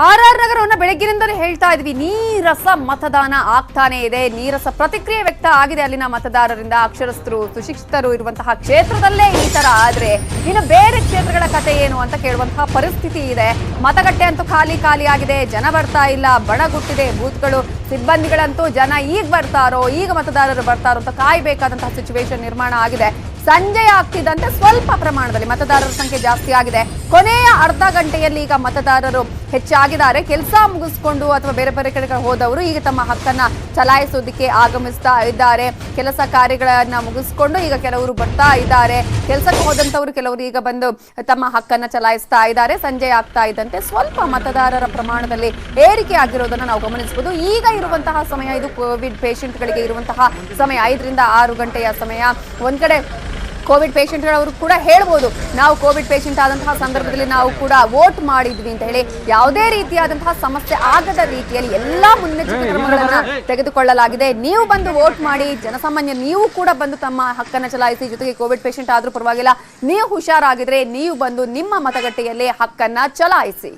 R ನಗರವನ್ನ ಬೆಳಗ್ಗಿನಿಂದಲೇ ಹೇಳ್ತಾ ಇದ್ವಿ, ನೀರಸ ಮತದಾನ ಆಗ್ತಾನೆ ಇದೆ. ನೀರಸ ಪ್ರತಿಕ್ರಿಯೆ ವ್ಯಕ್ತ ಆಗಿದೆ ಅಲ್ಲಿನ ಮತದಾರರಿಂದ. ಅಕ್ಷರಸ್ಥರು ಸುಶಿಕ್ಷಿತರು ಇರುವಂತಹ ಕ್ಷೇತ್ರದಲ್ಲೇ ಈ ತರ ಆದ್ರೆ ಇನ್ನು ಬೇರೆ ಕ್ಷೇತ್ರಗಳ ಕತೆ ಏನು ಅಂತ ಕೇಳುವಂತಹ ಪರಿಸ್ಥಿತಿ ಇದೆ. ಮತಗಟ್ಟೆ ಅಂತೂ ಖಾಲಿ ಆಗಿದೆ, ಜನ ಬರ್ತಾ ಇಲ್ಲ, ಬಣಗುಟ್ಟಿದೆ ಬೂತ್ಗಳು. ಸಿಬ್ಬಂದಿಗಳಂತೂ ಜನ ಈಗ ಬರ್ತಾರೋ, ಈಗ ಮತದಾರರು ಬರ್ತಾರೋ ಅಂತ ಕಾಯ್ಬೇಕಾದಂತಹ ಸಿಚುವೇಶನ್ ನಿರ್ಮಾಣ ಆಗಿದೆ. ಸಂಜೆ ಆಗ್ತಿದ್ದಂತೆ ಸ್ವಲ್ಪ ಪ್ರಮಾಣದಲ್ಲಿ ಮತದಾರರ ಸಂಖ್ಯೆ ಜಾಸ್ತಿ ಆಗಿದೆ. ಕೊನೆಯ ಅರ್ಧ ಗಂಟೆಯಲ್ಲಿ ಈಗ ಮತದಾರರು ಹೆಚ್ಚಾಗಿದ್ದಾರೆ. ಕೆಲಸ ಮುಗಿಸ್ಕೊಂಡು ಅಥವಾ ಬೇರೆ ಬೇರೆ ಕಡೆ ಹೋದವರು ಈಗ ತಮ್ಮ ಹಕ್ಕನ್ನ ಚಲಾಯಿಸೋದಕ್ಕೆ ಆಗಮಿಸ್ತಾ ಇದ್ದಾರೆ. ಕೆಲಸ ಕಾರ್ಯಗಳನ್ನ ಮುಗಿಸ್ಕೊಂಡು ಈಗ ಕೆಲವರು ಬರ್ತಾ ಇದ್ದಾರೆ. ಕೆಲಸಕ್ಕೆ ಹೋದಂತವರು ಕೆಲವರು ಈಗ ಬಂದು ತಮ್ಮ ಹಕ್ಕನ್ನ ಚಲಾಯಿಸ್ತಾ ಇದ್ದಾರೆ. ಸಂಜೆ ಆಗ್ತಾ ಇದ್ದಂತೆ ಸ್ವಲ್ಪ ಮತದಾರರ ಪ್ರಮಾಣದಲ್ಲಿ ಏರಿಕೆ ಆಗಿರೋದನ್ನ ನಾವು ಗಮನಿಸಬಹುದು. ಈಗ ಇರುವಂತಹ ಸಮಯ ಇದು ಕೋವಿಡ್ ಪೇಷಂಟ್ಗಳಿಗೆ ಇರುವಂತಹ ಸಮಯ, 5 ರಿಂದ 6 ಗಂಟೆಯ ಸಮಯ. ಒಂದ್ ಕಡೆ ಕೋವಿಡ್ ಪೇಷಂಟ್ಗಳವರು ಕೂಡ ಹೇಳ್ಬೋದು, ನಾವು ಕೋವಿಡ್ ಪೇಷಂಟ್ ಆದಂತಹ ಸಂದರ್ಭದಲ್ಲಿ ನಾವು ಕೂಡ ವೋಟ್ ಮಾಡಿದ್ವಿ ಅಂತ ಹೇಳಿ. ಯಾವುದೇ ರೀತಿಯಾದಂತಹ ಸಮಸ್ಯೆ ಆಗದ ರೀತಿಯಲ್ಲಿ ಎಲ್ಲಾ ಮುನ್ನೆಚ್ಚರಿಕೆ ಕ್ರಮಗಳನ್ನ ತೆಗೆದುಕೊಳ್ಳಲಾಗಿದೆ. ನೀವು ಬಂದು ವೋಟ್ ಮಾಡಿ, ಜನಸಾಮಾನ್ಯ ನೀವು ಕೂಡ ಬಂದು ತಮ್ಮ ಹಕ್ಕನ್ನು ಚಲಾಯಿಸಿ. ಜೊತೆಗೆ ಕೋವಿಡ್ ಪೇಷಂಟ್ ಆದ್ರೂ ಪರವಾಗಿಲ್ಲ, ನೀವು ಹುಷಾರಾಗಿದ್ರೆ ನೀವು ಬಂದು ನಿಮ್ಮ ಮತಗಟ್ಟೆಯಲ್ಲೇ ಹಕ್ಕನ್ನ ಚಲಾಯಿಸಿ.